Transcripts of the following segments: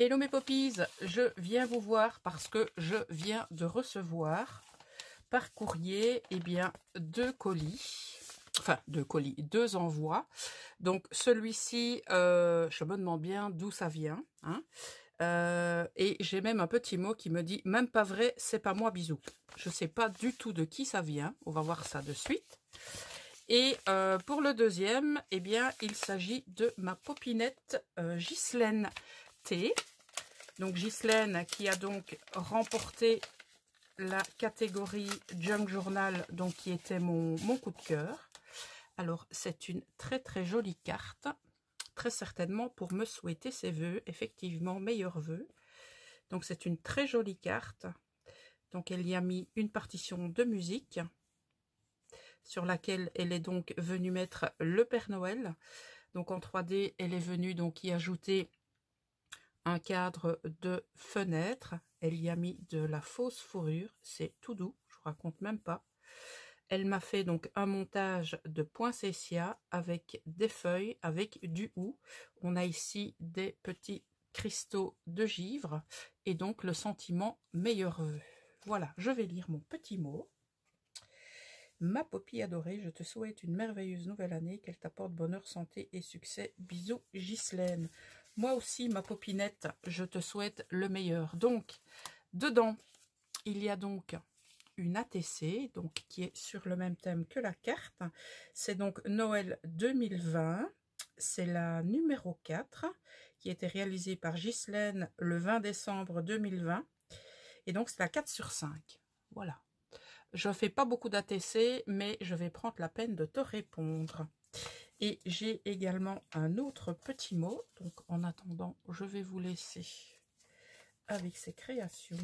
Hello mes poppies, je viens vous voir parce que je viens de recevoir par courrier deux colis, deux envois. Donc celui-ci, je me demande bien d'où ça vient, hein. Et j'ai même un petit mot qui me dit, même pas vrai, c'est pas moi, bisous. Je sais pas du tout de qui ça vient, on va voir ça de suite. Et pour le deuxième, il s'agit de ma popinette Ghislaine T. Donc Ghislaine qui a donc remporté la catégorie Junk Journal, donc qui était mon coup de cœur. Alors c'est une très très jolie carte, très certainement pour me souhaiter ses vœux, effectivement meilleurs vœux. Donc c'est une très jolie carte. Donc elle y a mis une partition de musique sur laquelle elle est donc venue mettre le Père Noël. Donc en 3D, elle est venue donc y ajouter un cadre de fenêtre. Elle y a mis de la fausse fourrure, c'est tout doux, je vous raconte même pas. Elle m'a fait donc un montage de poinsettia avec des feuilles, avec du houx. On a ici des petits cristaux de givre et donc le sentiment meilleur vœu. Voilà, je vais lire mon petit mot. Ma Poppy adorée, je te souhaite une merveilleuse nouvelle année, qu'elle t'apporte bonheur, santé et succès. Bisous Ghislaine. Moi aussi, ma popinette, je te souhaite le meilleur. Donc, dedans, il y a donc une ATC, donc qui est sur le même thème que la carte. C'est donc Noël 2020. C'est la numéro 4, qui a été réalisée par Ghislaine le 20 décembre 2020. Et donc, c'est la 4 sur 5. Voilà. Je ne fais pas beaucoup d'ATC, mais je vais prendre la peine de te répondre. Et j'ai également un autre petit mot. Donc, en attendant, je vais vous laisser avec ces créations.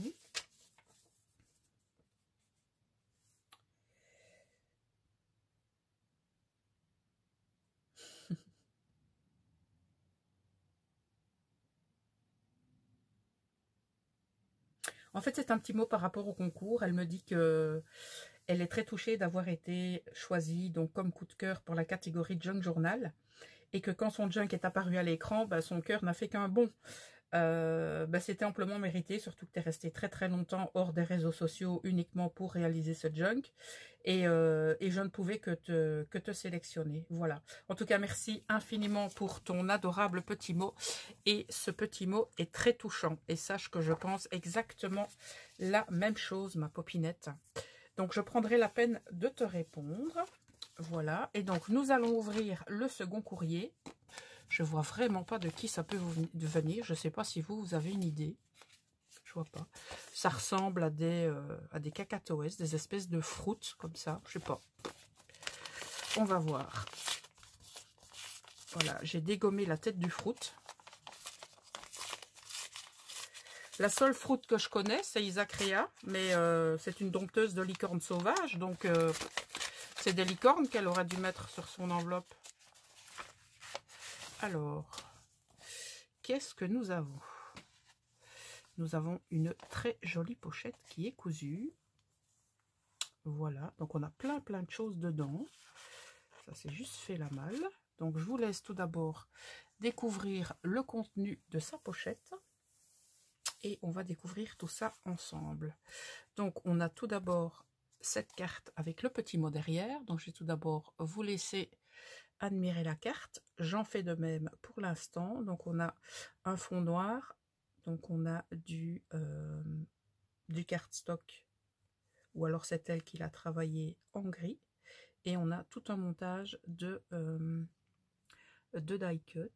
En fait, c'est un petit mot par rapport au concours. Elle me dit que elle est très touchée d'avoir été choisie donc comme coup de cœur pour la catégorie Junk Journal et que quand son junk est apparu à l'écran, son cœur n'a fait qu'un bond. C'était amplement mérité, surtout que tu es resté très très longtemps hors des réseaux sociaux uniquement pour réaliser ce junk et je ne pouvais que te sélectionner. Voilà. En tout cas, merci infiniment pour ton adorable petit mot et ce petit mot est très touchant et sache que je pense exactement la même chose, ma popinette. Donc, je prendrai la peine de te répondre. Voilà. Et donc, nous allons ouvrir le second courrier. Je vois vraiment pas de qui ça peut venir. Je sais pas si vous avez une idée. Je vois pas. Ça ressemble à des cacatoès, des espèces de fruits comme ça. Je sais pas. On va voir. Voilà, j'ai dégommé la tête du fruit. La seule fruit que je connais, c'est Isacrea, mais c'est une dompteuse de licorne sauvage, donc c'est des licornes qu'elle aurait dû mettre sur son enveloppe. Alors, qu'est-ce que nous avons? Nous avons une très jolie pochette qui est cousue. Voilà, donc on a plein de choses dedans. Ça c'est juste fait la malle. Donc je vous laisse tout d'abord découvrir le contenu de sa pochette. Et on va découvrir tout ça ensemble. Donc on a tout d'abord cette carte avec le petit mot derrière. Donc je vais tout d'abord vous laisser admirer la carte. J'en fais de même pour l'instant. Donc on a un fond noir. Donc on a du cardstock. Ou alors c'est elle qui l'a travaillé en gris. Et on a tout un montage de die cut.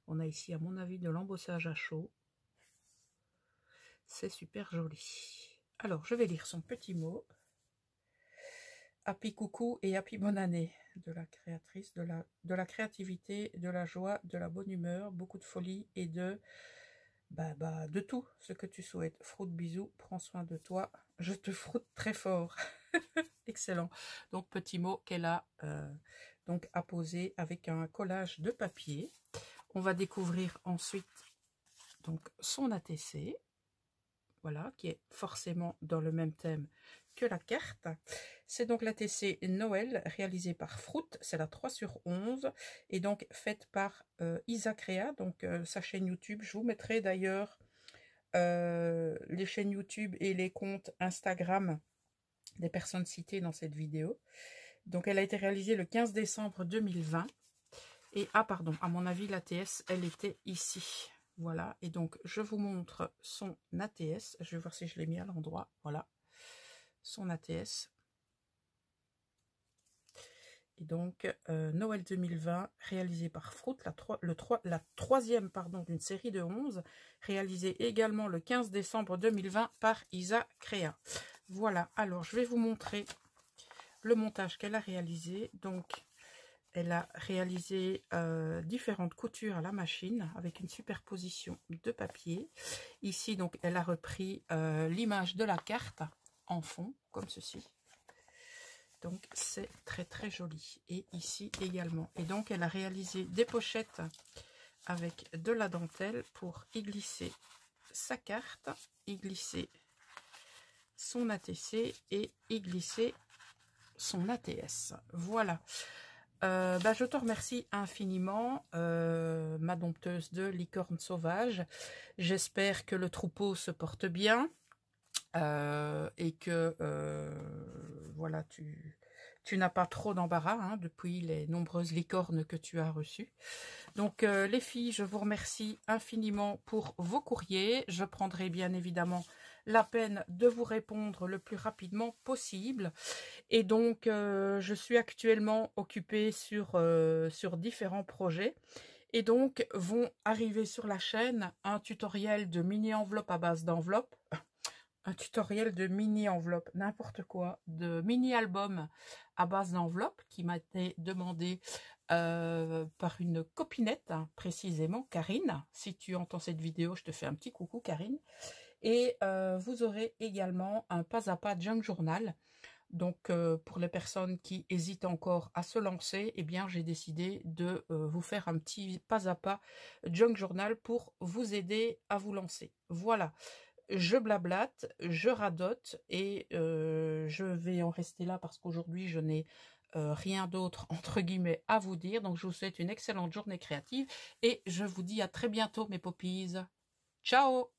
On a ici, à mon avis, de l'embossage à chaud. C'est super joli. Alors, je vais lire son petit mot. Happy coucou et happy bonne année de la créatrice, de la créativité, de la joie, de la bonne humeur, beaucoup de folie et de tout ce que tu souhaites. Froute bisous, prends soin de toi. Je te froute très fort. Excellent. Donc, petit mot qu'elle a donc apposé avec un collage de papier. On va découvrir ensuite donc son ATC. Voilà, qui est forcément dans le même thème que la carte. C'est donc la TC Noël réalisée par Fruit, c'est la 3/11 et donc faite par Isa Crea, donc sa chaîne YouTube. Je vous mettrai d'ailleurs les chaînes YouTube et les comptes Instagram des personnes citées dans cette vidéo. Donc elle a été réalisée le 15 décembre 2020 et pardon, à mon avis l'ATS elle était ici. Voilà, et donc je vous montre son ATS. Je vais voir si je l'ai mis à l'endroit. Voilà, son ATS. Et donc, Noël 2020, réalisé par Fruit, la troisième d'une série de 11, réalisée également le 15 décembre 2020 par Isa Crea. Voilà, alors je vais vous montrer le montage qu'elle a réalisé. Donc, elle a réalisé différentes coutures à la machine avec une superposition de papier. Ici, donc, elle a repris l'image de la carte en fond, comme ceci. Donc, c'est très très joli. Et ici également. Et donc, elle a réalisé des pochettes avec de la dentelle pour y glisser sa carte, y glisser son ATC et y glisser son ATS. Voilà. Je te remercie infiniment, ma dompteuse de licorne sauvage. J'espère que le troupeau se porte bien et que voilà, tu n'as pas trop d'embarras hein, depuis les nombreuses licornes que tu as reçues. Donc les filles, je vous remercie infiniment pour vos courriers. Je prendrai bien évidemment la peine de vous répondre le plus rapidement possible. Et donc, je suis actuellement occupée sur différents projets. Et donc, vont arriver sur la chaîne un tutoriel de mini-enveloppe à base d'enveloppe. Un tutoriel de mini-enveloppe, n'importe quoi, de mini-album à base d'enveloppe qui m'a été demandé par une copinette, hein, précisément, Karine. Si tu entends cette vidéo, je te fais un petit coucou, Karine. Et vous aurez également un pas à pas junk journal. Donc, pour les personnes qui hésitent encore à se lancer, eh bien, j'ai décidé de vous faire un petit pas à pas junk journal pour vous aider à vous lancer. Voilà, je blablate, je radote et je vais en rester là parce qu'aujourd'hui, je n'ai rien d'autre, entre guillemets, à vous dire. Donc, je vous souhaite une excellente journée créative et je vous dis à très bientôt, mes poppies. Ciao!